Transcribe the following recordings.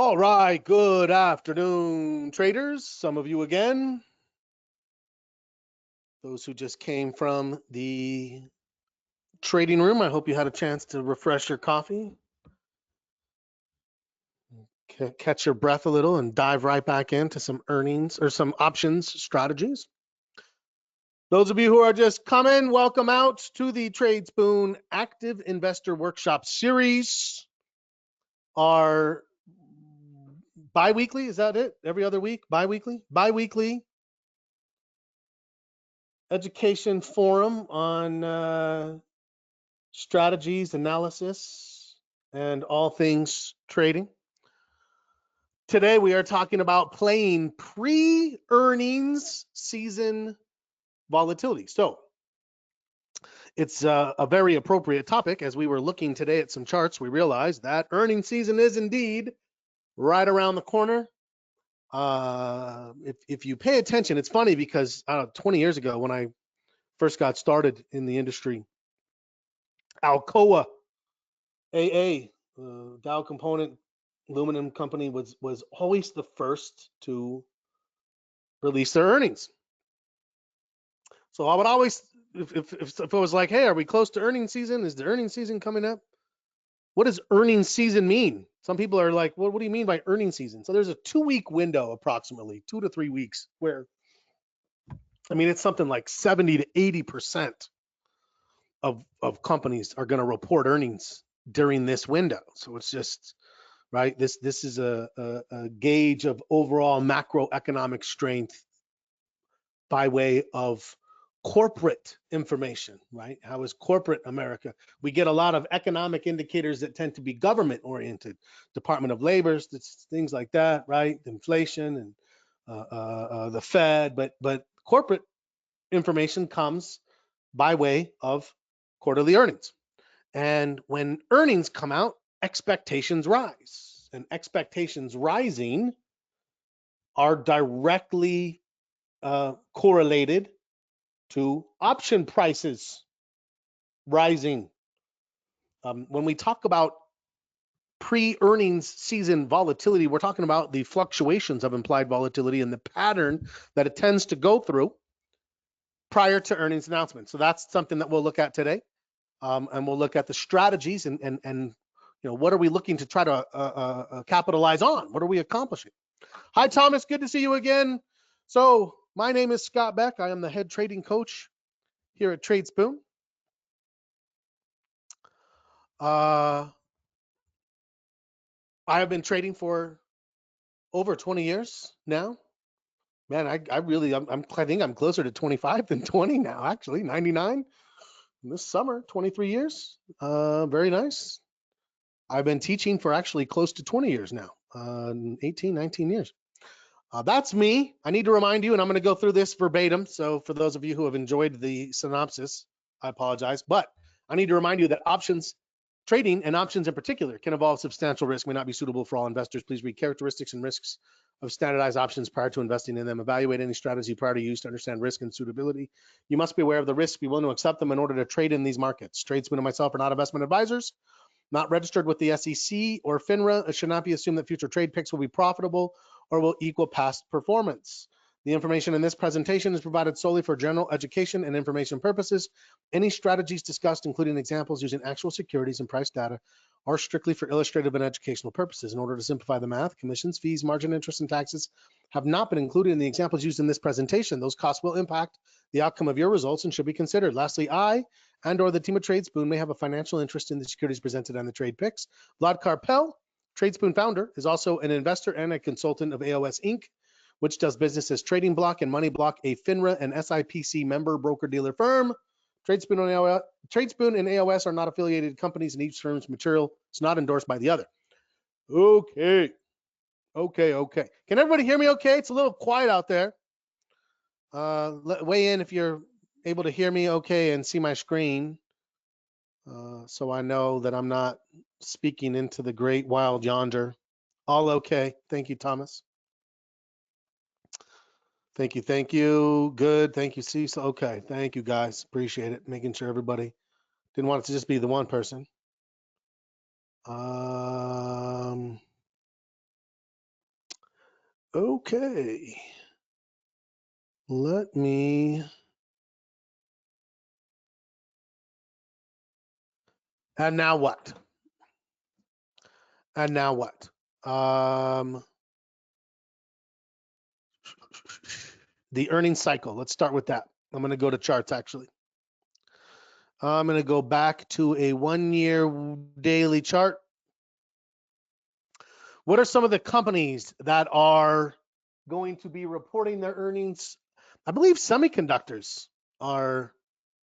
All right, good afternoon, traders. Some of you again. Those who just came from the trading room, I hope you had a chance to refresh your coffee, catch your breath a little, and dive right back into some earnings or some options strategies. Those of you who are just coming, welcome out to the Tradespoon Active Investor Workshop Series. Our bi-weekly, is that it? Every other week? Bi-weekly? Bi-weekly education forum on strategies, analysis, and all things trading. Today we are talking about playing pre-earnings season volatility. So it's a very appropriate topic. As we were looking today at some charts, we realized that earnings season is indeed right around the corner. If you pay attention, it's funny because 20 years ago when I first got started in the industry, Alcoa AA, Dow Component Aluminum Company was always the first to release their earnings. So I would always, if it was like, hey, are we close to earnings season? Is the earnings season coming up? What does earnings season mean? Some people are like, well, what do you mean by earnings season? So there's a 2-week window, approximately 2 to 3 weeks, where it's something like 70 to 80% of companies are going to report earnings during this window. So it's just right. This is a gauge of overall macroeconomic strength by way of corporate information, right? How is corporate America? We get a lot of economic indicators that tend to be government oriented, Department of Labor, things like that, right? Inflation and the Fed, but corporate information comes by way of quarterly earnings. And when earnings come out, expectations rise. And expectations rising are directly correlated to option prices rising. When we talk about pre-earnings season volatility, we're talking about the fluctuations of implied volatility and the pattern that it tends to go through prior to earnings announcement. So that's something that we'll look at today. And we'll look at the strategies and what are we looking to try to capitalize on? What are we accomplishing? Hi, Thomas. Good to see you again. So my name is Scott Beck. I am the head trading coach here at Tradespoon. I have been trading for over 20 years now. Man, I think I'm closer to 25 than 20 now, actually. 99 this summer, 23 years. Very nice. I've been teaching for actually close to 20 years now, 18, 19 years. That's me. I need to remind you, and I'm going to go through this verbatim. So for those of you who have enjoyed the synopsis, I apologize. But I need to remind you that options trading and options in particular can involve substantial risk, may not be suitable for all investors. Please read characteristics and risks of standardized options prior to investing in them. Evaluate any strategy prior to use to understand risk and suitability. You must be aware of the risks, be willing to accept them in order to trade in these markets. Tradesmen and myself are not investment advisors, not registered with the SEC or FINRA. It should not be assumed that future trade picks will be profitable or will equal past performance. The information in this presentation is provided solely for general education and information purposes. Any strategies discussed, including examples using actual securities and price data, are strictly for illustrative and educational purposes. In order to simplify the math, commissions, fees, margin interest, and taxes have not been included in the examples used in this presentation. Those costs will impact the outcome of your results and should be considered. Lastly, I and/or the team of Tradespoon may have a financial interest in the securities presented on the trade picks. Vlad Karpel, Tradespoon founder, is also an investor and a consultant of AOS Inc., which does business as Trading Block and Money Block, a FINRA and SIPC member broker-dealer firm. Tradespoon and AOS are not affiliated companies, and each firm's material is not endorsed by the other. Okay. Can everybody hear me okay? It's a little quiet out there. Weigh in if you're able to hear me okay and see my screen, so I know that I'm not speaking into the great wild yonder. All okay. Thank you, Thomas. Thank you. Good. Thank you, Cecil. Okay. Thank you, guys. Appreciate it. Making sure everybody didn't want it to just be the one person. Okay. Let me. And now what? And now what? The earnings cycle. Let's start with that. I'm going to go to charts actually. I'm going to go back to a 1-year daily chart. What are some of the companies that are going to be reporting their earnings? I believe semiconductors are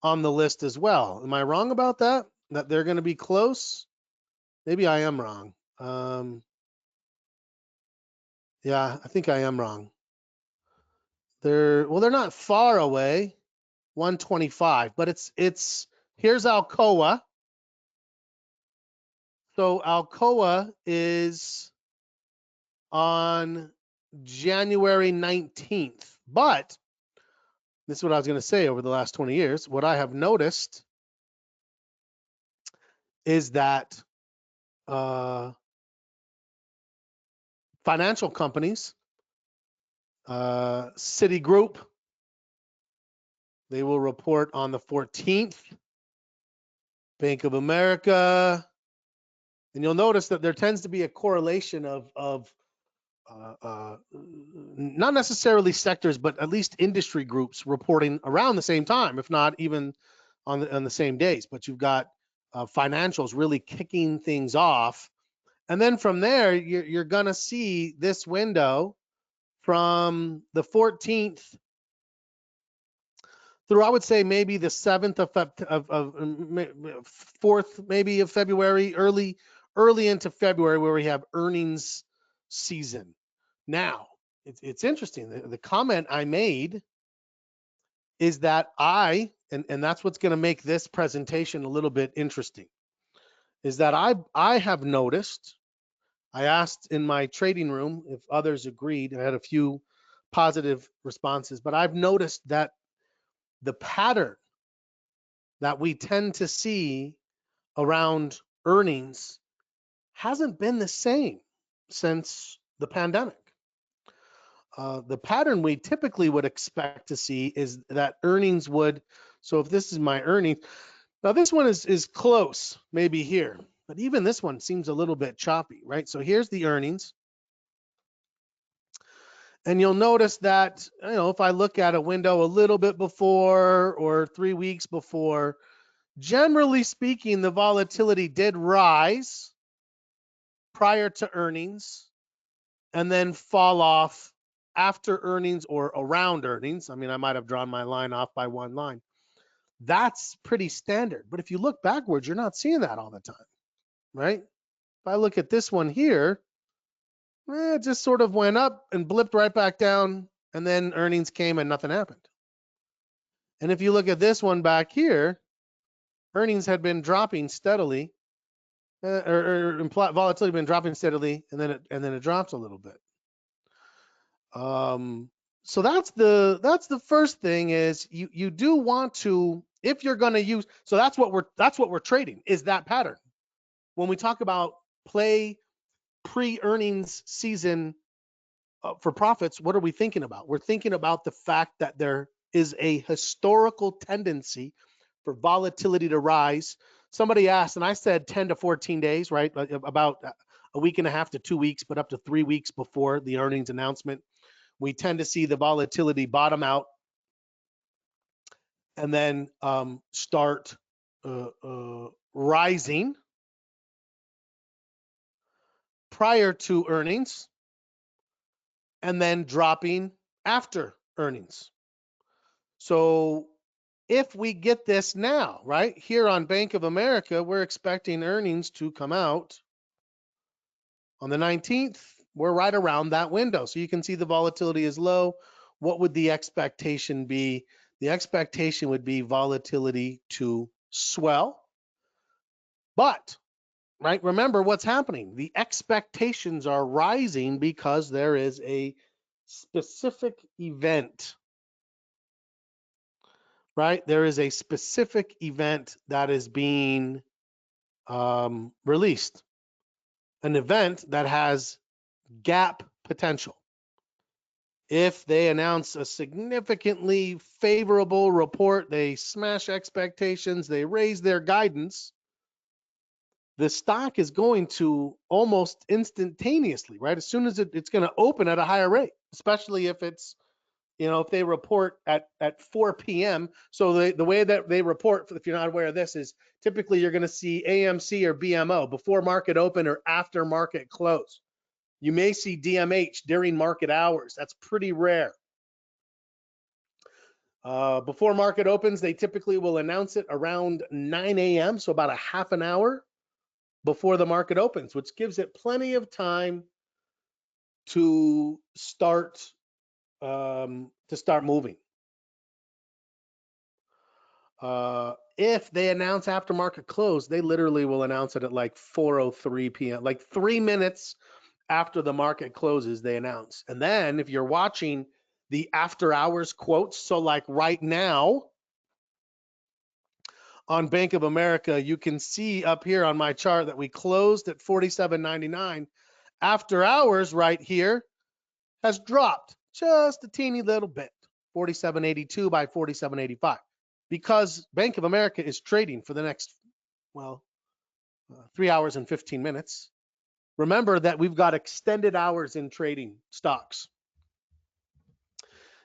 on the list as well. Am I wrong about that? That they're going to be close? Maybe I am wrong. Yeah, I think I am wrong. They're not far away, 125, but it's here's Alcoa. So Alcoa is on January 19th. But this is what I was going to say over the last 20 years. What I have noticed is that financial companies, Citigroup, they will report on the 14th. Bank of America, and you'll notice that there tends to be a correlation of not necessarily sectors, but at least industry groups reporting around the same time, if not even on the same days. But you've got financials really kicking things off, and then from there you're gonna see this window from the 14th through, I would say, maybe the 7th of 4th maybe of February, early into February, where we have earnings season. Now, it's interesting. The comment I made is that and that's what's going to make this presentation a little bit interesting, is that I have noticed, I asked in my trading room if others agreed. I had a few positive responses, but I've noticed that the pattern that we tend to see around earnings hasn't been the same since the pandemic. The pattern we typically would expect to see is that earnings would, so if this is my earnings, now this one is close, maybe here, but even this one seems a little bit choppy, right? So here's the earnings. And you'll notice that, if I look at a window a little bit before or 3 weeks before, generally speaking, the volatility did rise prior to earnings and then fall off after earnings or around earnings. I mean, I might have drawn my line off by one line. That's pretty standard. But if you look backwards, you're not seeing that all the time, right? If I look at this one here, it just sort of went up and blipped right back down, and then earnings came and nothing happened. And if you look at this one back here, earnings had been dropping steadily, volatility been dropping steadily, and then it drops a little bit. So that's the first thing, is you do want to, if you're going to use, so that's what we're trading, is that pattern. When we talk about play pre-earnings season for profits, what are we thinking about? We're thinking about the fact that there is a historical tendency for volatility to rise. Somebody asked, and I said 10 to 14 days, right? About a week and a half to 2 weeks, but up to 3 weeks before the earnings announcement. We tend to see the volatility bottom out and then start rising prior to earnings and then dropping after earnings. So if we get this now, right, here on Bank of America, we're expecting earnings to come out on the 19th. We're right around that window. So you can see the volatility is low. What would the expectation be? The expectation would be volatility to swell. But, right, remember what's happening. The expectations are rising because there is a specific event, right? There is a specific event that is being released, an event that has gap potential. If they announce a significantly favorable report, they smash expectations, they raise their guidance, the stock is going to almost instantaneously, right? As soon as it's going to open at a higher rate, especially if it's, if they report at 4 p.m. So the way that they report, if you're not aware of this, is typically you're going to see AMC or BMO before market open or after market close. You may see DMH during market hours. That's pretty rare. Before market opens, they typically will announce it around 9 a.m., so about a half an hour before the market opens, which gives it plenty of time to start moving. If they announce after market close, they literally will announce it at like 4:03 p.m., like 3 minutes after the market closes, they announce. And then if you're watching the after hours quotes, so like right now on Bank of America, you can see up here on my chart that we closed at 47.99. After hours right here has dropped just a teeny little bit, 47.82 by 47.85, because Bank of America is trading for the next, 3 hours and 15 minutes. Remember that we've got extended hours in trading stocks.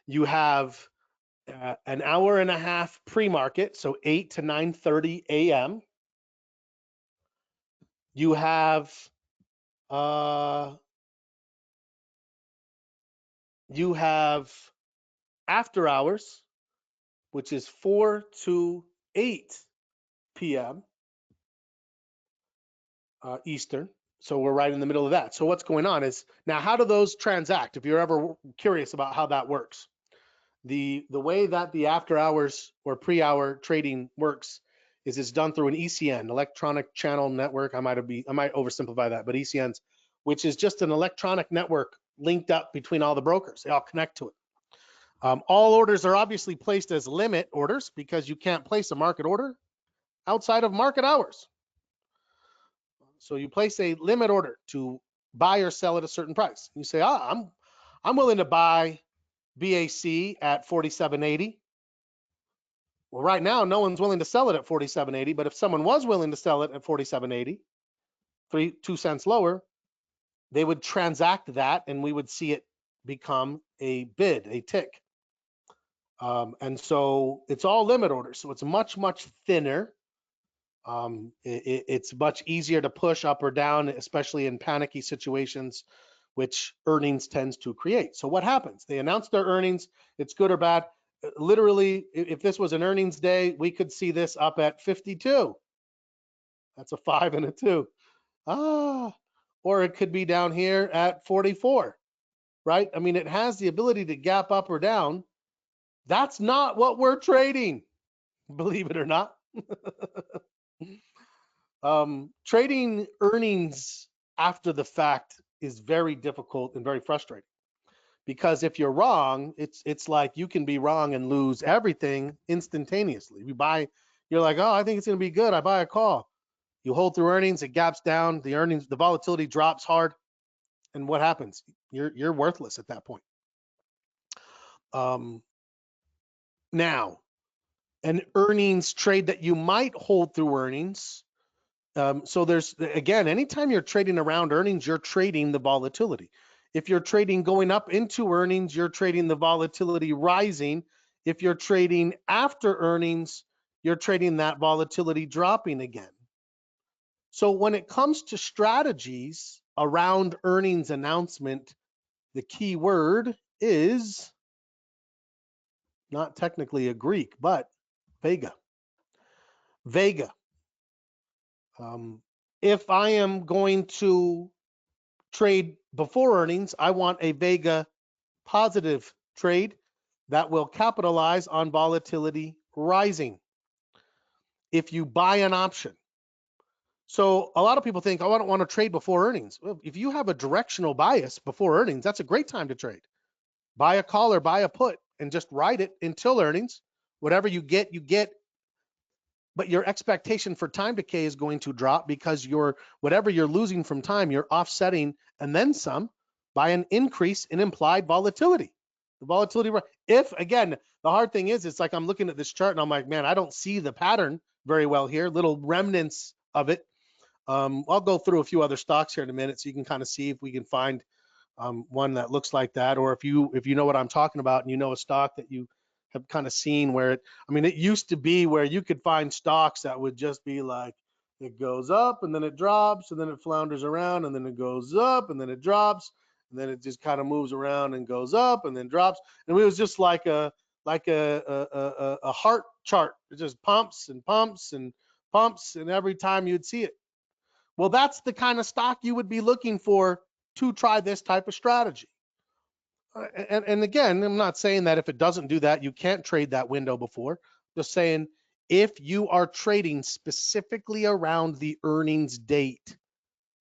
You have an hour and a half pre-market, so 8 to 9:30 a.m. You have after hours, which is 4 to 8 p.m. Eastern. So we're right in the middle of that. So what's going on is, now how do those transact? If you're ever curious about how that works, the way that the after hours or pre-hour trading works is it's done through an ECN, electronic channel network. I might oversimplify that, but ECNs, which is just an electronic network linked up between all the brokers. They all connect to it. All orders are obviously placed as limit orders because you can't place a market order outside of market hours. So you place a limit order to buy or sell at a certain price. You say, I'm willing to buy BAC at 47.80. Well, right now, no one's willing to sell it at 47.80, but if someone was willing to sell it at 47.80, 2 cents lower, they would transact that and we would see it become a bid, a tick. And so it's all limit orders. So it's much, much thinner. It's much easier to push up or down, especially in panicky situations, which earnings tends to create. So what happens? They announce their earnings. It's good or bad. Literally, if this was an earnings day, we could see this up at 52. That's a 5 and a 2. Or it could be down here at 44, right? I mean, it has the ability to gap up or down. That's not what we're trading, believe it or not. Trading earnings after the fact is very difficult and very frustrating, because if you're wrong, it's like you can be wrong and lose everything instantaneously. You're like, oh, I think it's going to be good. I buy a call. You hold through earnings, it gaps down, the volatility drops hard, and what happens? You're worthless at that point. Now, an earnings trade that you might hold through earnings. So there's, again, anytime you're trading around earnings, you're trading the volatility. If you're trading going up into earnings, you're trading the volatility rising. If you're trading after earnings, you're trading that volatility dropping again. So when it comes to strategies around earnings announcement, the key word is not technically a Greek, but Vega. Vega. If I am going to trade before earnings, I want a Vega positive trade that will capitalize on volatility rising. If you buy an option, so a lot of people think, oh, I don't want to trade before earnings. Well, if you have a directional bias before earnings, that's a great time to trade. Buy a call or buy a put and just ride it until earnings. Whatever you get, you get. But your expectation for time decay is going to drop because whatever you're losing from time, you're offsetting and then some by an increase in implied volatility. The volatility, if again, the hard thing is, it's like I'm looking at this chart and I'm like, man, I don't see the pattern very well here, little remnants of it. I'll go through a few other stocks here in a minute so you can kind of see if we can find one that looks like that, or if you know what I'm talking about and you know a stock that you have kind of seen where it, I mean, it used to be where you could find stocks that would just be like, it goes up and then it drops and then it flounders around and then it goes up and then it drops and then it just kind of moves around and goes up and then drops. And it was just like a heart chart. It just pumps and pumps and pumps, and every time you'd see it. Well, that's the kind of stock you would be looking for to try this type of strategy. And again, I'm not saying that if it doesn't do that, you can't trade that window before. Just saying, if you are trading specifically around the earnings date,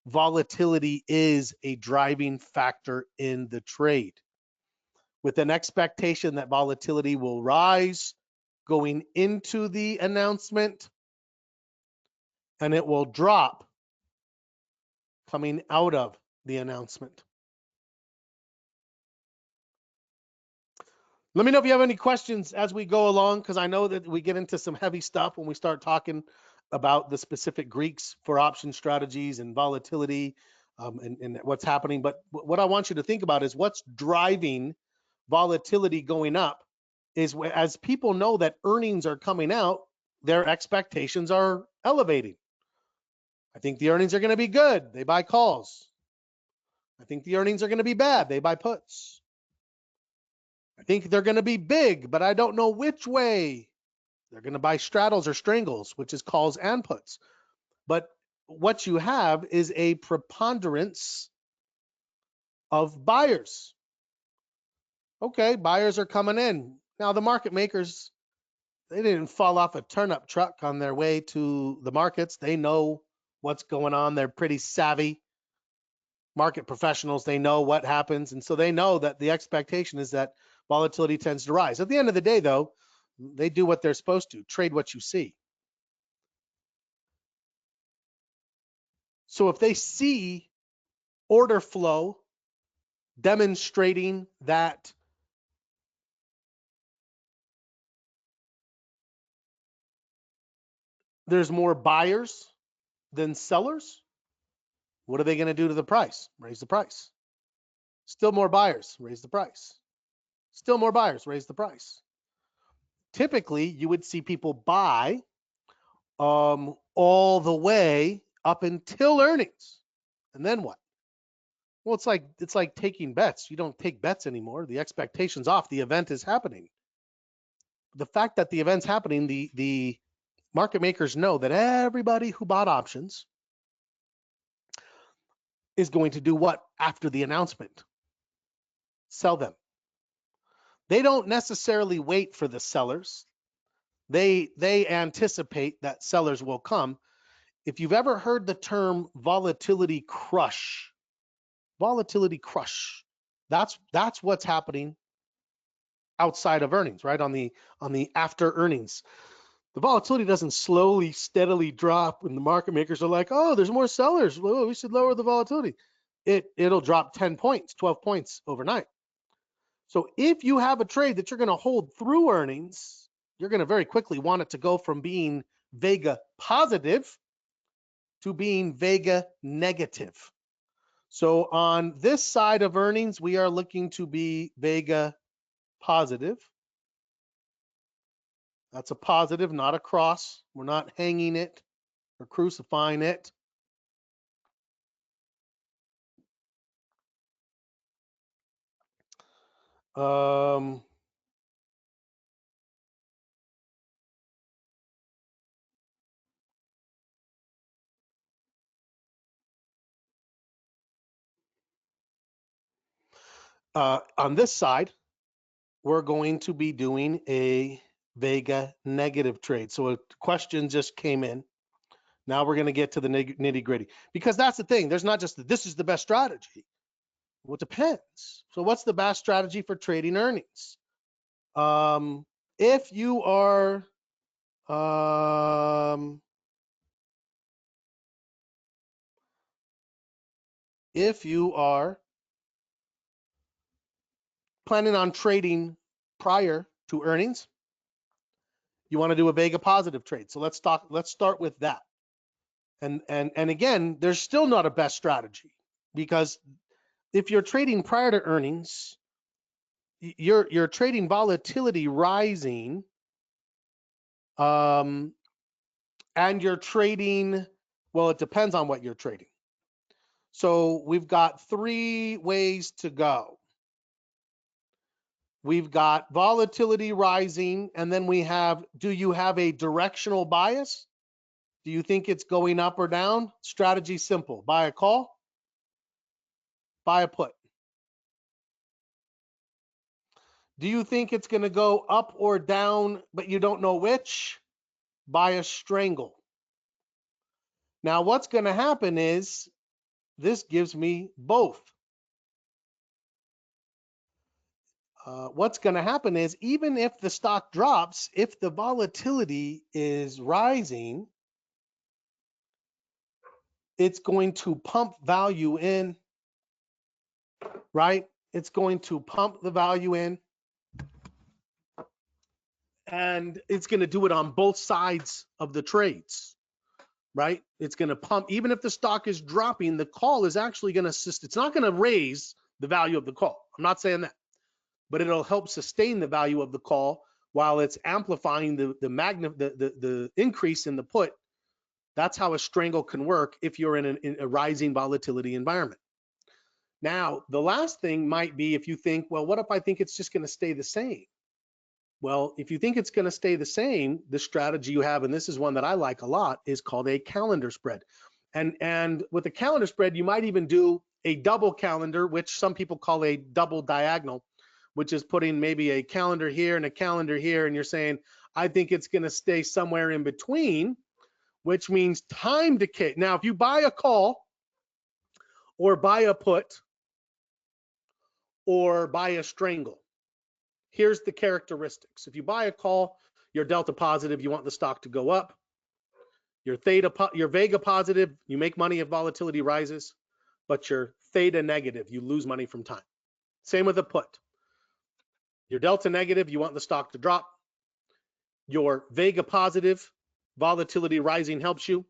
volatility is a driving factor in the trade, with an expectation that volatility will rise going into the announcement and it will drop coming out of the announcement. Let me know if you have any questions as we go along, because I know that we get into some heavy stuff when we start talking about the specific Greeks for option strategies and volatility and what's happening. But what I want you to think about is what's driving volatility going up is as people know that earnings are coming out, their expectations are elevating. I think the earnings are going to be good. They buy calls. I think the earnings are going to be bad. They buy puts. I think they're going to be big, but I don't know which way. They're going to buy straddles or strangles, which is calls and puts. But what you have is a preponderance of buyers. Okay, buyers are coming in. Now, the market makers, they didn't fall off a turnip truck on their way to the markets. They know what's going on. They're pretty savvy market professionals. They know what happens. And so they know that the expectation is that volatility tends to rise. At the end of the day, though, they do what they're supposed to, trade what you see. So if they see order flow demonstrating that there's more buyers than sellers, what are they going to do to the price? Raise the price. Still more buyers, raise the price. Still more buyers, raise the price. Typically, you would see people buy all the way up until earnings. And then what? Well, it's like taking bets. You don't take bets anymore. The expectation's off. The event is happening. The fact that the event's happening, the market makers know that everybody who bought options is going to do what after the announcement? Sell them. They don't necessarily wait for the sellers. They anticipate that sellers will come. If you've ever heard the term volatility crush, that's what's happening outside of earnings, right? On the after earnings. The volatility doesn't slowly, steadily drop when the market makers are like, oh, there's more sellers. Well, we should lower the volatility. It'll drop 10 points, 12 points overnight. So if you have a trade that you're going to hold through earnings, you're going to very quickly want it to go from being Vega positive to being Vega negative. So on this side of earnings, we are looking to be Vega positive. That's a positive, not a cross. We're not hanging it or crucifying it. On this side, we're going to be doing a Vega negative trade. So a question just came in. Now we're going to get to the nitty gritty, because that's the thing. There's not just this is the best strategy. Well, it depends. So what's the best strategy for trading earnings? If you are planning on trading prior to earnings, you want to do a Vega positive trade. So let's start with that. And again, there's still not a best strategy, because if you're trading prior to earnings, you're trading volatility rising, and you're trading, well, it depends on what you're trading. So we've got 3 ways to go. We've got volatility rising, and then we have, do you have a directional bias? Do you think it's going up or down? Strategy simple: buy a call, buy a put. Do you think it's going to go up or down, but you don't know which? Buy a strangle. Now, what's going to happen is this gives me both. What's going to happen is, even if the stock drops, if the volatility is rising, it's going to pump value in, right? It's going to pump the value in, and it's going to do it on both sides of the trades, right? It's going to pump. Even if the stock is dropping, the call is actually going to assist. It's not going to raise the value of the call. I'm not saying that, but it'll help sustain the value of the call while it's amplifying the increase in the put. That's how a strangle can work if you're in a rising volatility environment. Now, the last thing might be if you think, well, what if I think it's just going to stay the same? Well, if you think it's going to stay the same, the strategy you have, and this is one that I like a lot, is called a calendar spread. And with a calendar spread, you might even do a double calendar, which some people call a double diagonal, which is putting maybe a calendar here and a calendar here, and you're saying, I think it's going to stay somewhere in between, which means time decay. Now, if you buy a call or buy a put or buy a strangle, here's the characteristics. If you buy a call, you're delta positive, you want the stock to go up. You're Vega positive, you make money if volatility rises, but you're theta negative, you lose money from time. Same with a put. You're delta negative, you want the stock to drop. You're Vega positive, volatility rising helps you,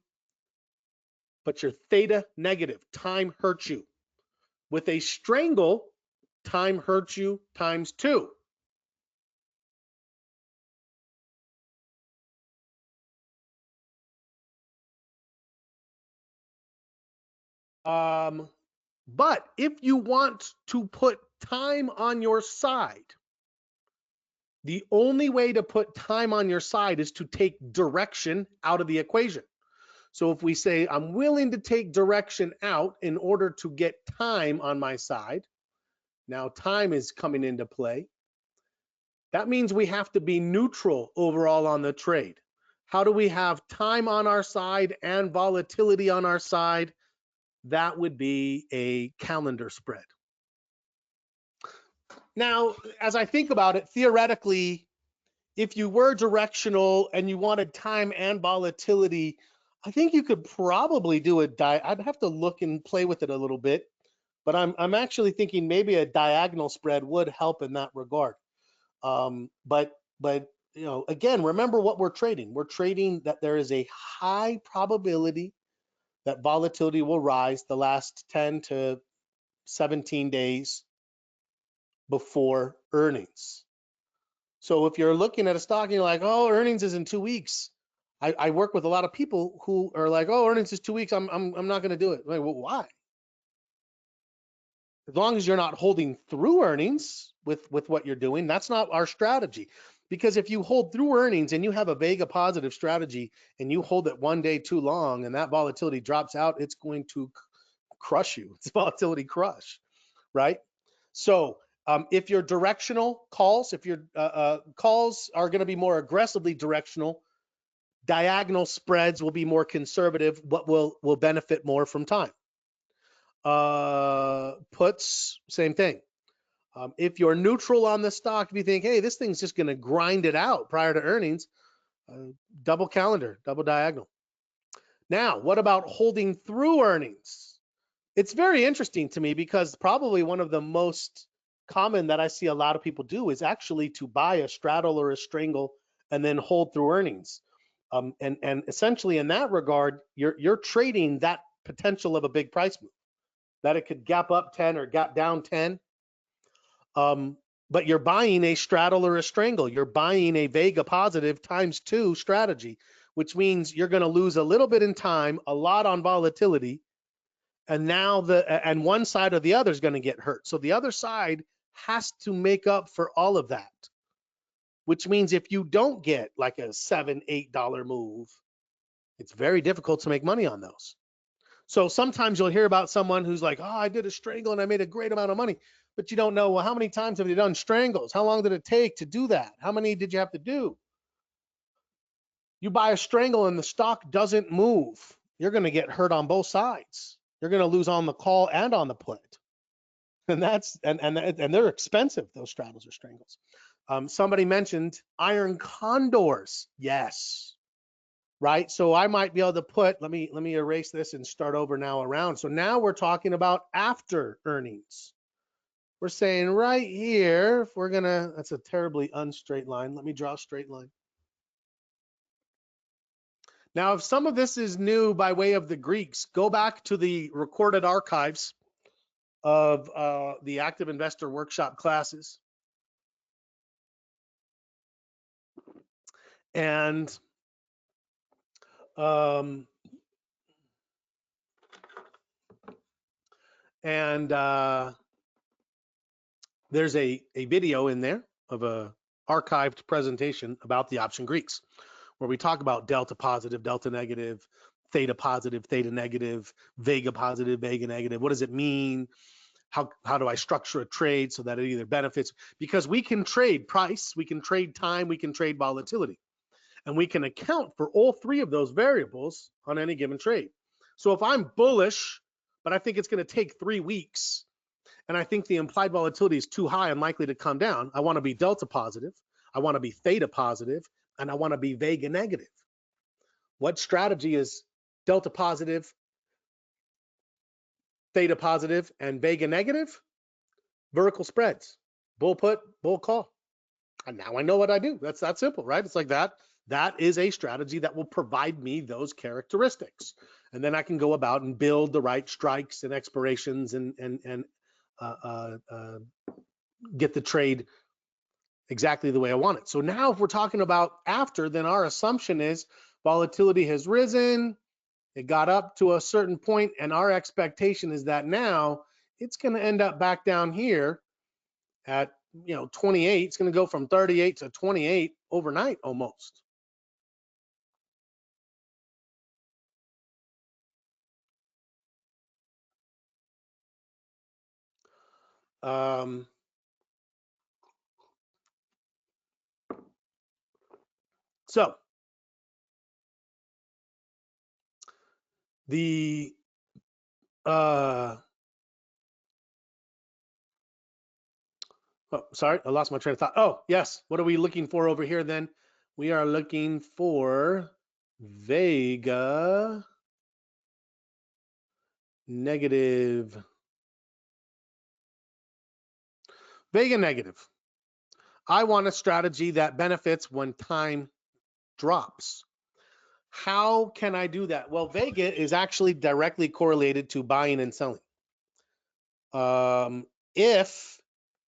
but you're theta negative, time hurts you. With a strangle, time hurts you times 2. But if you want to put time on your side, the only way to put time on your side is to take direction out of the equation. So if we say, I'm willing to take direction out in order to get time on my side, now time is coming into play. That means we have to be neutral overall on the trade. How do we have time on our side and volatility on our side? That would be a calendar spread. Now, as I think about it, theoretically, if you were directional and you wanted time and volatility, I think you could probably do I'd have to look and play with it a little bit, but I'm actually thinking maybe a diagonal spread would help in that regard. But you know, again, remember what we're trading. We're trading that there is a high probability that volatility will rise the last 10 to 17 days before earnings. So if you're looking at a stock and you're like, oh, earnings is in 2 weeks. I work with a lot of people who are like, oh, earnings is 2 weeks. I'm not going to do it. Like, well, why? As long as you're not holding through earnings with what you're doing, that's not our strategy. Because if you hold through earnings and you have a Vega positive strategy and you hold it one day too long and that volatility drops out, it's going to crush you. It's volatility crush, right? So if your directional calls, if your calls are going to be more aggressively directional, diagonal spreads will be more conservative, what will benefit more from time. Puts, same thing. If you're neutral on the stock, if you think, hey, this thing's just going to grind it out prior to earnings, double calendar, double diagonal. Now, what about holding through earnings? It's very interesting to me because probably one of the most common that I see a lot of people do is actually to buy a straddle or a strangle and then hold through earnings. And essentially in that regard, you're trading that potential of a big price move, that it could gap up 10 or gap down 10. But you're buying a straddle or a strangle. You're buying a Vega positive ×2 strategy, which means you're going to lose a little bit in time, a lot on volatility, and now and one side or the other is going to get hurt. So the other side has to make up for all of that, which means if you don't get like a $7, $8 move, it's very difficult to make money on those. So sometimes you'll hear about someone who's like, oh, I did a strangle and I made a great amount of money, but you don't know, well, how many times have you done strangles? How long did it take to do that? How many did you have to do? You buy a strangle and the stock doesn't move, you're going to get hurt on both sides. You're going to lose on the call and on the put. And they're expensive, those straddles or strangles. Somebody mentioned iron condors. Yes. Right? So I might be able to put, let me erase this and start over now around. So now we're talking about after earnings. We're saying right here, if we're gonna, that's a terribly unstraight line. Let me draw a straight line. Now, if some of this is new by way of the Greeks, go back to the recorded archives of the Active Investor Workshop classes. And there's a video in there of a archived presentation about the option Greeks, where we talk about delta positive, delta negative, theta positive, theta negative, Vega positive, Vega negative. What does it mean? How do I structure a trade so that it either benefits? Because we can trade price, we can trade time, we can trade volatility. And we can account for all three of those variables on any given trade. So if I'm bullish, but I think it's going to take 3 weeks, and I think the implied volatility is too high and likely to come down, I want to be delta positive, I want to be theta positive, and I want to be Vega negative. What strategy is delta positive, theta positive, and Vega negative? Vertical spreads, bull put, bull call. And now I know what I do. That's that simple, right? It's like that. That is a strategy that will provide me those characteristics. And then I can go about and build the right strikes and expirations and get the trade exactly the way I want it. So now if we're talking about after, then our assumption is volatility has risen, it got up to a certain point, and our expectation is that now it's going to end up back down here at 28. It's going to go from 38 to 28 overnight almost. So the oh, sorry, I lost my train of thought. Oh, yes. What are we looking for over here then? We are looking for Vega negative. Vega negative. I want a strategy that benefits when time drops. How can I do that? Well, Vega is actually directly correlated to buying and selling. If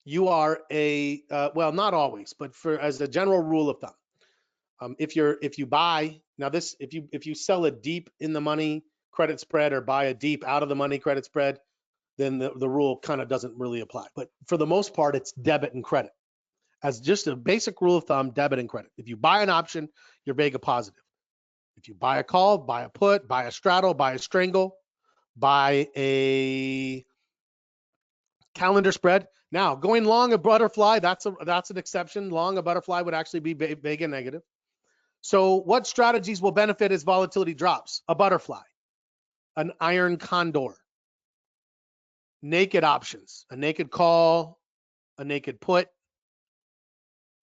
you are a well, not always, but as a general rule of thumb, if you buy now this, if you sell a deep in the money credit spread or buy a deep out of the money credit spread, then the rule kind of doesn't really apply. But for the most part, it's debit and credit. As just a basic rule of thumb, debit and credit. If you buy an option, you're Vega positive. If you buy a call, buy a put, buy a straddle, buy a strangle, buy a calendar spread. Now, going long a butterfly, that's an exception. Long a butterfly would actually be Vega negative. So what strategies will benefit as volatility drops? A butterfly, an iron condor, naked options, a naked call, a naked put,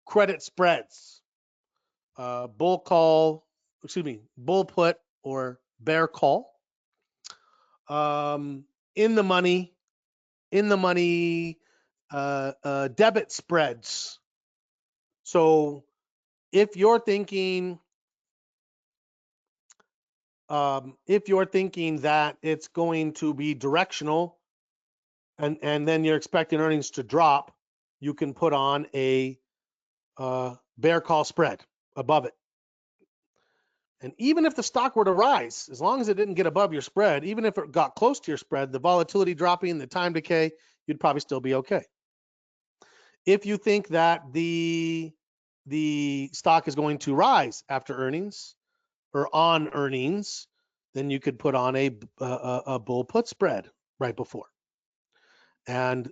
credit spreads, bull call, bull put or bear call, in the money debit spreads. So if you're thinking that it's going to be directional and then you're expecting earnings to drop, you can put on a bear call spread above it. And even if the stock were to rise, as long as it didn't get above your spread, even if it got close to your spread, the volatility dropping, the time decay, you'd probably still be okay. If you think that the stock is going to rise after earnings or on earnings, then you could put on a bull put spread right before. And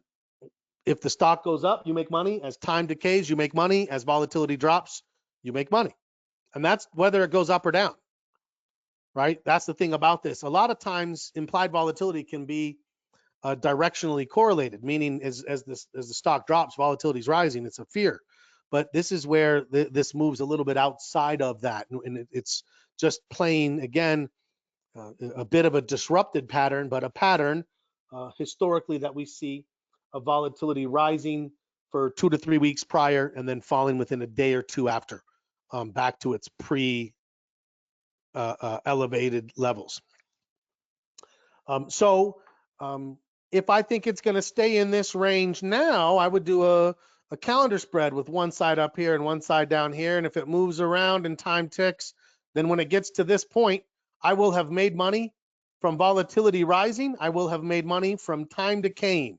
if the stock goes up, you make money. As time decays, you make money. As volatility drops, you make money. And that's whether it goes up or down, right? That's the thing about this. A lot of times implied volatility can be directionally correlated, meaning as the stock drops, volatility is rising. It's a fear. But this is where this moves a little bit outside of that. And it's just playing, again, a bit of a disrupted pattern, but a pattern historically that we see of volatility rising for 2 to 3 weeks prior and then falling within a day or two after, back to its pre elevated levels. So if I think it's going to stay in this range now, I would do a calendar spread with one side up here and one side down here. And if it moves around and time ticks, then when it gets to this point, I will have made money from volatility rising. I will have made money from time decaying.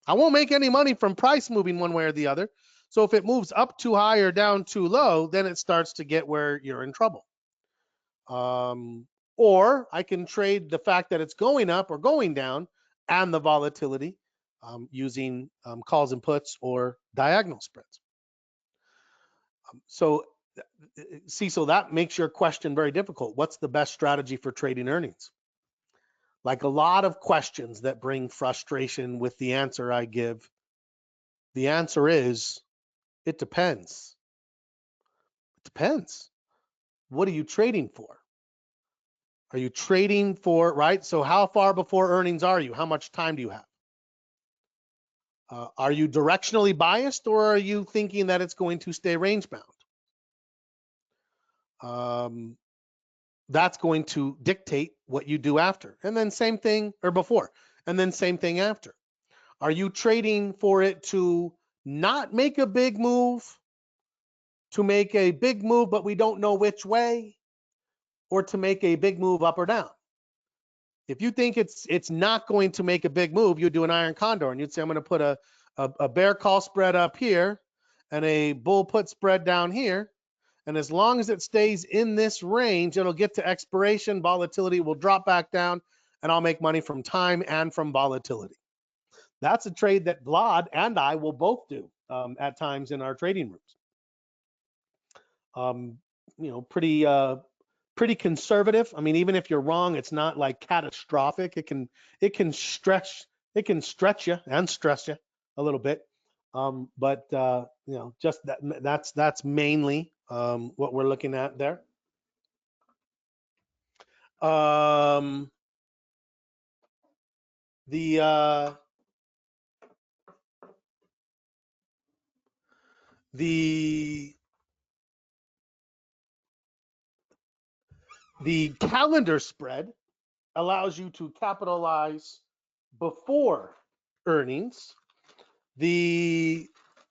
I won't make any money from price moving one way or the other. So if it moves up too high or down too low, then it starts to get where you're in trouble. Or I can trade the fact that it's going up or going down and the volatility using calls and puts or diagonal spreads. So that makes your question very difficult. What's the best strategy for trading earnings? Like a lot of questions that bring frustration with the answer I give, the answer is, it depends. It depends. What are you trading for? Are you trading for, right? So how far before earnings are you? How much time do you have? Are you directionally biased, or are you thinking that it's going to stay range bound? That's going to dictate what you do after. And then same thing, or before, and then same thing after. Are you trading for it to not make a big move, to make a big move, but we don't know which way, or to make a big move up or down? If you think it's not going to make a big move, you'd do an iron condor and you'd say, I'm going to put a bear call spread up here and a bull put spread down here. And as long as it stays in this range, it'll get to expiration, volatility will drop back down, and I'll make money from time and from volatility. That's a trade that Vlad and I will both do at times in our trading rooms. Pretty conservative. I mean, even if you're wrong, it's not like catastrophic. It can stretch you and stress you a little bit. But just that's mainly what we're looking at there. The calendar spread allows you to capitalize before earnings. The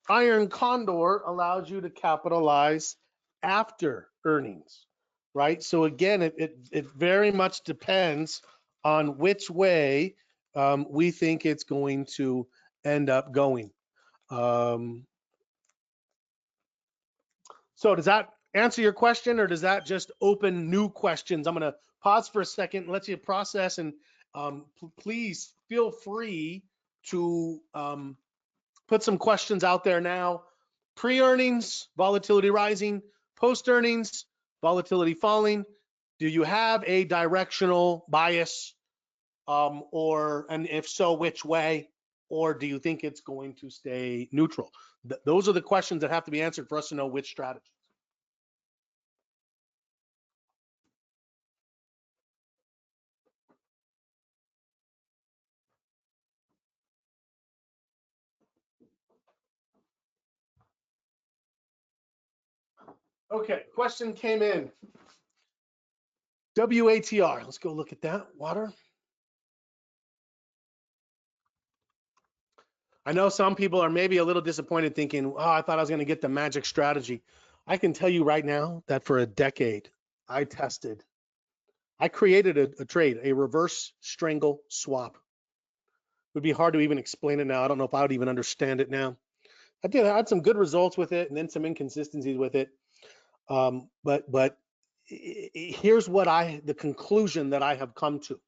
iron condor allows you to capitalize after earnings, right? So again, it very much depends on which way we think it's going to end up going. So does that answer your question, or does that just open new questions? I'm going to pause for a second and let you process, and please feel free to put some questions out there now. Pre-earnings, volatility rising. Post-earnings, volatility falling. Do you have a directional bias, and if so, which way? Or do you think it's going to stay neutral? Those are the questions that have to be answered for us to know which strategy. Okay, question came in. WATR, let's go look at that. Water. I know some people are maybe a little disappointed thinking, oh, I thought I was going to get the magic strategy. I can tell you right now that for a decade, I created a trade, a reverse strangle swap. It would be hard to even explain it now. I don't know if I would even understand it now. I had some good results with it and then some inconsistencies with it. But here's what the conclusion that I have come to.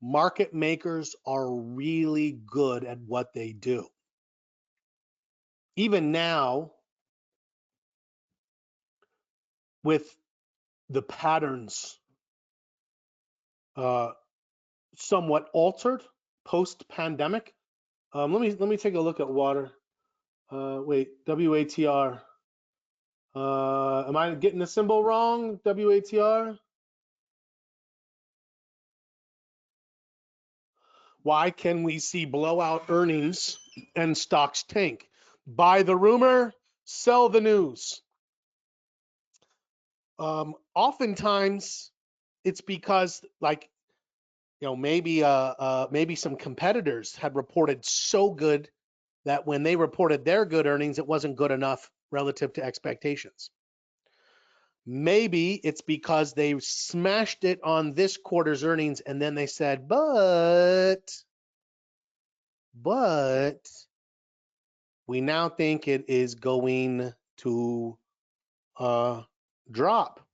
Market makers are really good at what they do. Even now, with the patterns somewhat altered post-pandemic. Let me take a look at water. Wait, WATR. Am I getting the symbol wrong? WATR. Why can we see blowout earnings and stocks tank? Buy the rumor, sell the news. Oftentimes, it's because maybe some competitors had reported so good that when they reported their good earnings, it wasn't good enough relative to expectations. Maybe it's because they smashed it on this quarter's earnings and then they said, but we now think it is going to drop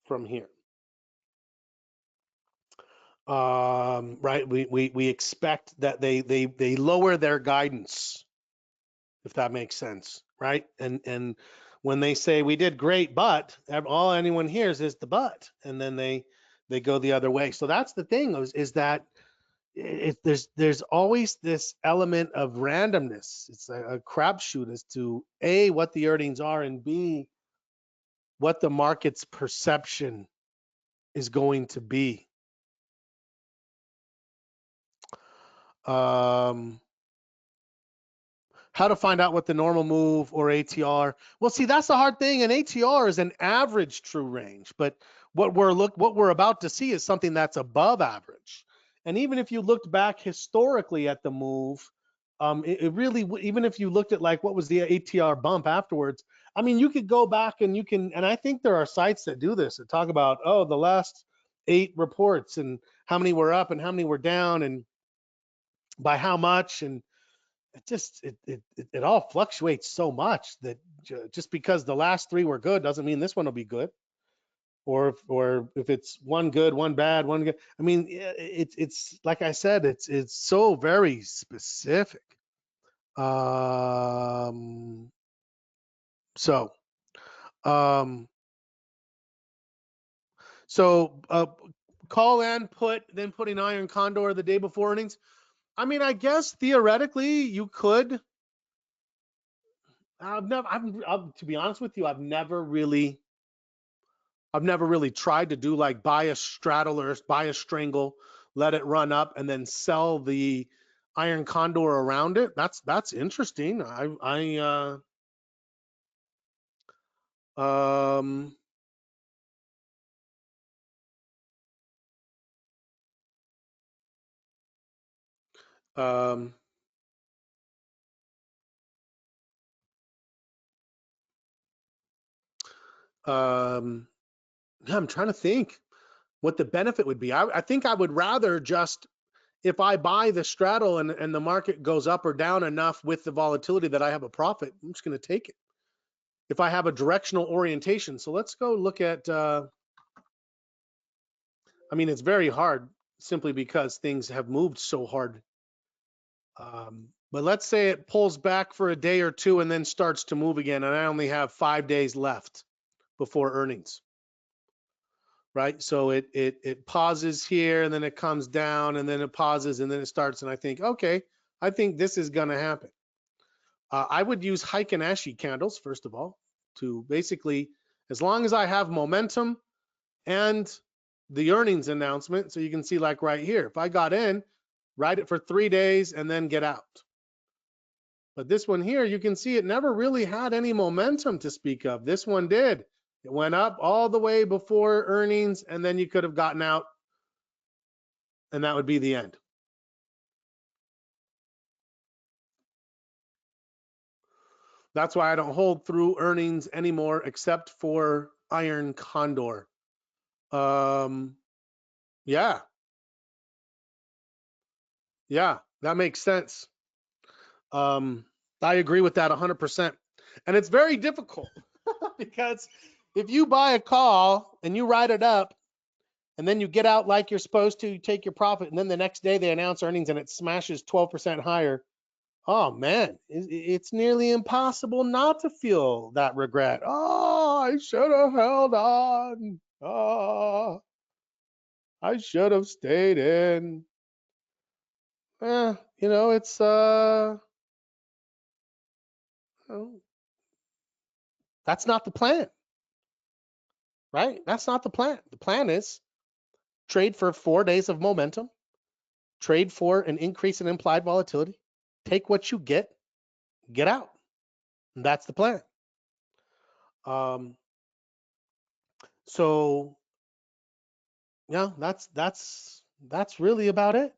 from here. Right? We expect that they lower their guidance, if that makes sense, right? And when they say we did great, but all anyone hears is the but, and then they go the other way. So that's the thing is that there's always this element of randomness. It's a crapshoot as to A, what the earnings are, and B, what the market's perception is going to be. How to find out what the normal move or ATR? Well, see, that's the hard thing. An ATR is an average true range, but what we're about to see is something that's above average. And even if you looked back historically at the move, it really, even if you looked at like what was the ATR bump afterwards, I mean, you could go back and and I think there are sites that do this that talk about, oh, the last 8 reports and how many were up and how many were down and by how much, and it all fluctuates so much that just because the last 3 were good doesn't mean this one will be good. Or if it's one good, one bad, one good. I mean, it's like I said, it's so very specific. So call and then putting iron condor the day before earnings. I mean, I guess theoretically you could. To be honest with you, I've never really tried to do like buy a straddle or buy a strangle, let it run up, and then sell the iron condor around it. That's interesting. Um, yeah, I'm trying to think what the benefit would be. I think I would rather just, if I buy the straddle and the market goes up or down enough with the volatility that I have a profit, I'm just going to take it. If I have a directional orientation. So let's go look at, I mean, it's very hard simply because things have moved so hard. But let's say it pulls back for a day or two and then starts to move again, and I only have 5 days left before earnings. Right? So it pauses here and then it comes down and then it pauses and then it starts, and I think, okay, I think this is going to happen. I would use Heiken Ashi candles, first of all, to basically, as long as I have momentum and the earnings announcement, so you can see like right here, if I got in, ride it for 3 days and then get out. But this one here, you can see it never really had any momentum to speak of. This one did. It went up all the way before earnings, and then you could have gotten out, and that would be the end. That's why I don't hold through earnings anymore, except for iron condor. Yeah, that makes sense. I agree with that 100%. And it's very difficult because if you buy a call and you write it up and then you get out like you're supposed to, you take your profit, and then the next day they announce earnings and it smashes 12% higher. Oh man, it's nearly impossible not to feel that regret. Oh, I should have held on. Oh, I should have stayed in. It's oh, that's not the plan, right? That's not the plan. The plan is trade for 4 days of momentum, trade for an increase in implied volatility, take what you get out. And that's the plan. So yeah, that's really about it.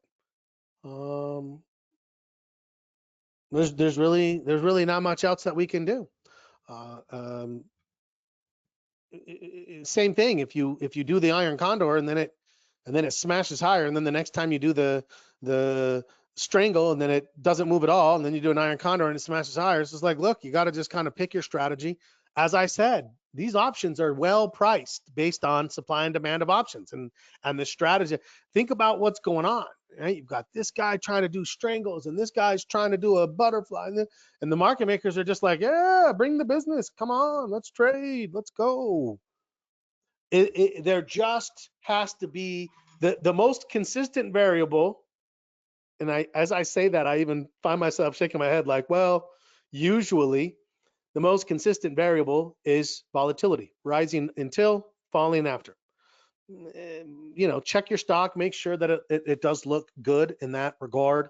There's really not much else that we can do. Uh, um, Same thing if you do the iron condor and then it smashes higher, and then the next time you do the strangle and then it doesn't move at all, and then you do an iron condor and it smashes higher. It's just like, look, you got to just kind of pick your strategy. As I said, these options are well priced based on supply and demand of options, and the strategy. Think about what's going on, right? You've got this guy trying to do strangles and this guy's trying to do a butterfly, and the market makers are just like, yeah, bring the business, come on, let's trade, let's go. There just has to be the most consistent variable. And as I say that, I even find myself shaking my head like, well, usually the most consistent variable is volatility, rising until, falling after. Check your stock, make sure that it does look good in that regard.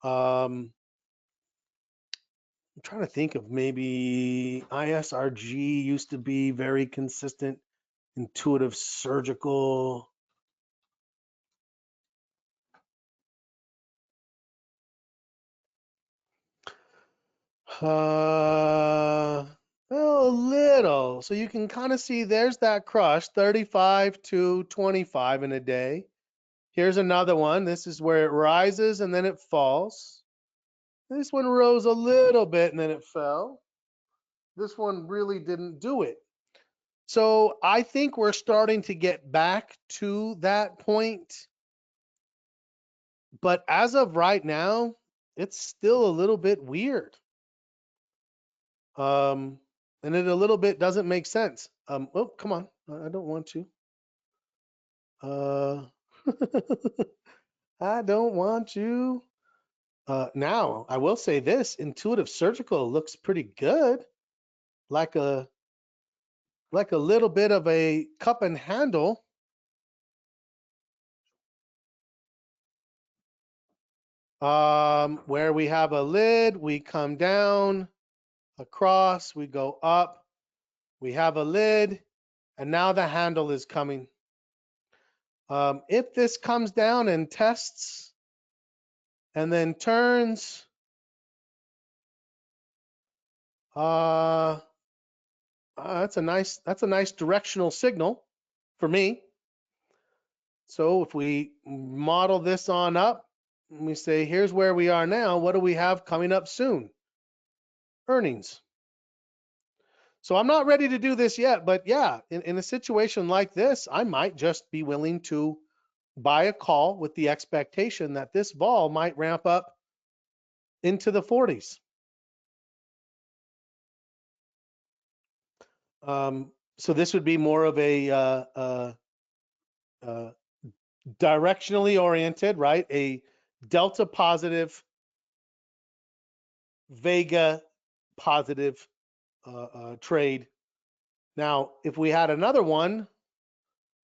I'm trying to think of maybe ISRG used to be very consistent, intuitive surgical. Well, a little. So you can kind of see there's that crush, 35 to 25 in a day. Here's another one. This is where it rises and then it falls. This one rose a little bit and then it fell. This one really didn't do it. So I think we're starting to get back to that point. But as of right now, it's still a little bit weird. And it a little bit doesn't make sense. Oh, come on. I don't want to. I don't want you. Now, I will say this, intuitive surgical looks pretty good. Like a little bit of a cup and handle. Where we have a lid, we come down, across, we go up, we have a lid, and now the handle is coming. If this comes down and tests and then turns, that's a nice directional signal for me. So if we model this on up, and we say, here's where we are now, what do we have coming up soon? Earnings. So I'm not ready to do this yet, but yeah, in a situation like this, I might just be willing to buy a call with the expectation that this vol might ramp up into the 40s. So this would be more of a directionally oriented, right? A delta positive, Vega positive trade. Now, if we had another one,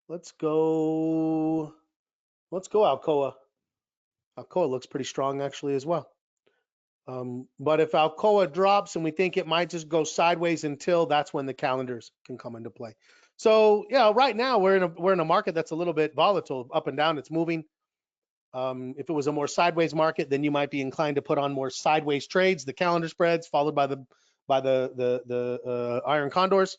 let's go Alcoa. Alcoa looks pretty strong actually as well. But if Alcoa drops and we think it might just go sideways until, that's when the calendars can come into play. So yeah, right now we're in a market that's a little bit volatile, up and down. It's moving. If it was a more sideways market, then you might be inclined to put on more sideways trades, the calendar spreads followed by the iron condors.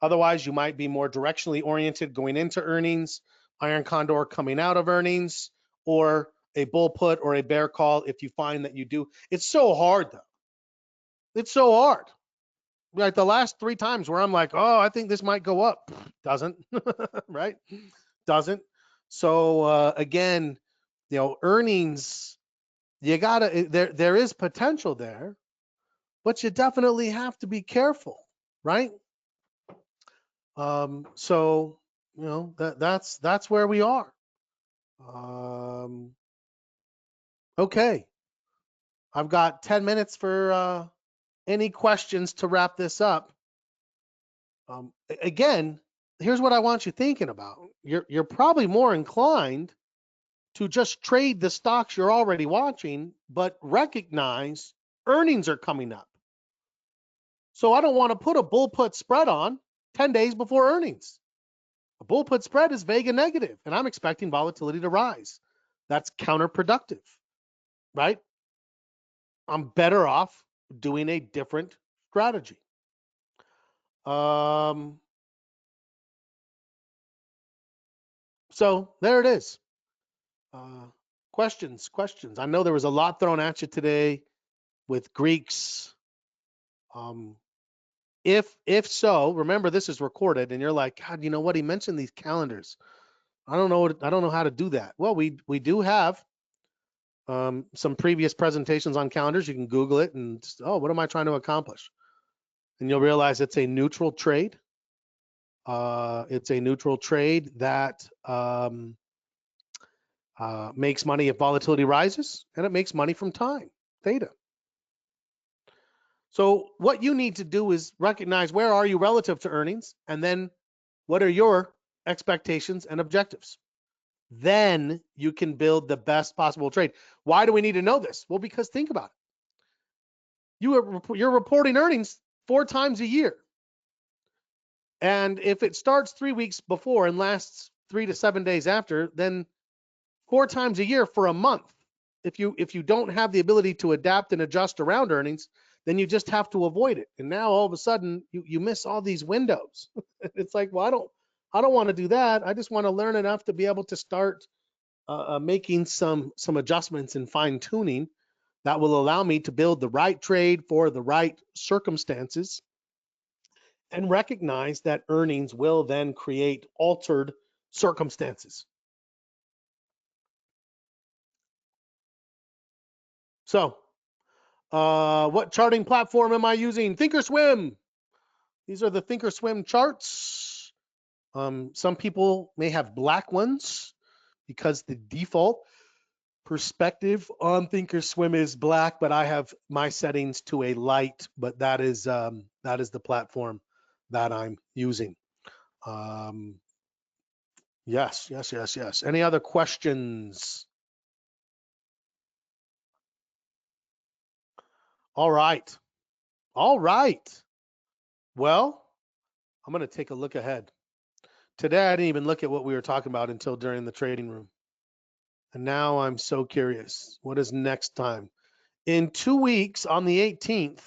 Otherwise, you might be more directionally oriented going into earnings, iron condor coming out of earnings, or a bull put or a bear call if you find that you do. It's so hard though. It's so hard. Like the last 3 times where I'm like, oh, I think this might go up. Doesn't, right? Doesn't. So again, earnings, you gotta, there is potential there, but you definitely have to be careful, right? So that's where we are. Okay, I've got 10 minutes for any questions to wrap this up. Again, here's what I want you thinking about. You're probably more inclined to just trade the stocks you're already watching, but recognize earnings are coming up. So I don't want to put a bull put spread on 10 days before earnings. A bull put spread is vague and negative, and I'm expecting volatility to rise. That's counterproductive, right? I'm better off doing a different strategy. So there it is. Questions. I know there was a lot thrown at you today with Greeks. If so, remember this is recorded, and you're like, God, you know what? He mentioned these calendars. I don't know how to do that. Well, we do have some previous presentations on calendars. You can Google it and just, oh, what am I trying to accomplish? And you'll realize it's a neutral trade. It's a neutral trade that makes money if volatility rises, and it makes money from time, theta. So what you need to do is recognize where are you relative to earnings, and then what are your expectations and objectives. Then you can build the best possible trade. Why do we need to know this? Well, because think about it. You're reporting earnings 4 times a year. And if it starts 3 weeks before and lasts 3 to 7 days after, then 4 times a year for a month. If you don't have the ability to adapt and adjust around earnings, then you just have to avoid it. And now all of a sudden you miss all these windows. It's like, well, I don't want to do that. I just want to learn enough to be able to start making some adjustments and fine tuning that will allow me to build the right trade for the right circumstances, and recognize that earnings will then create altered circumstances. So, what charting platform am I using? Thinkorswim. These are the Thinkorswim charts. Some people may have black ones because the default perspective on Thinkorswim is black, but I have my settings to a light, but that is the platform that I'm using. Yes. Any other questions? All right. Well, I'm going to take a look ahead. Today, I didn't even look at what we were talking about until during the trading room. And now I'm so curious. What is next time? In 2 weeks, on the 18th,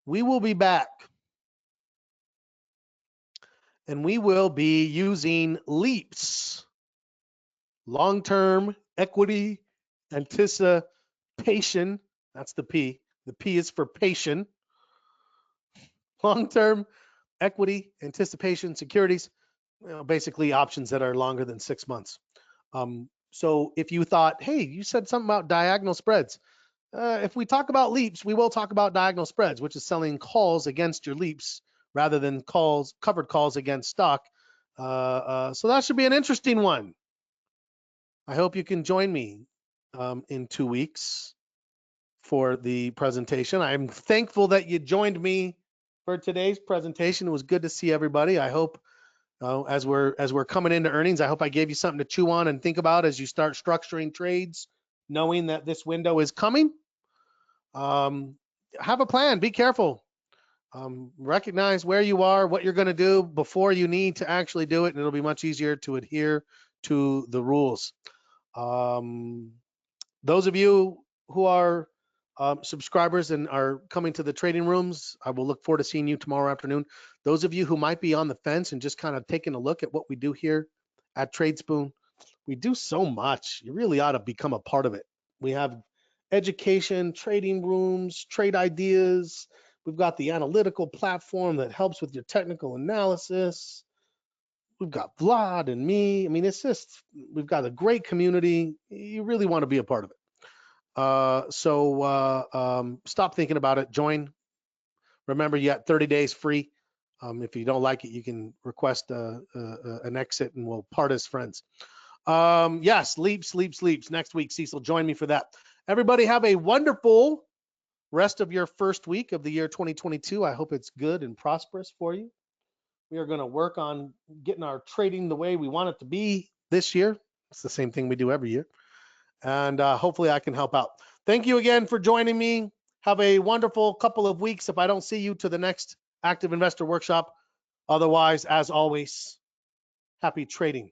we will be back. And we will be using LEAPS, long-term equity anticipation. That's the P. The P is for patient. Long-term equity anticipation securities, basically options that are longer than 6 months. So if you thought, hey, you said something about diagonal spreads. If we talk about LEAPS, we will talk about diagonal spreads, which is selling calls against your LEAPS rather than covered calls against stock. So that should be an interesting one. I hope you can join me in 2 weeks for the presentation. I'm thankful that you joined me for today's presentation. It was good to see everybody. I hope as we're coming into earnings, I hope I gave you something to chew on and think about as you start structuring trades knowing that this window is coming. Have a plan. Be careful. Recognize where you are, what you're going to do before you need to actually do it, and it'll be much easier to adhere to the rules. Those of you who are subscribers and are coming to the trading rooms, I will look forward to seeing you tomorrow afternoon. Those of you who might be on the fence and just kind of taking a look at what we do here at Tradespoon, we do so much. You really ought to become a part of it. We have education, trading rooms, trade ideas. We've got the analytical platform that helps with your technical analysis. We've got Vlad and me. I mean, it's just, we've got a great community. You really want to be a part of it. Stop thinking about it. Join. Remember, you got 30 days free. If you don't like it, you can request an exit and we'll part as friends. Yes, sleeps. Next week, Cecil, join me for that. Everybody have a wonderful rest of your first week of the year 2022. I hope it's good and prosperous for you. We are going to work on getting our trading the way we want it to be this year. It's the same thing we do every year. And hopefully I can help out. Thank you again for joining me. Have a wonderful couple of weeks if I don't see you to the next Active Investor Workshop. Otherwise, as always, happy trading.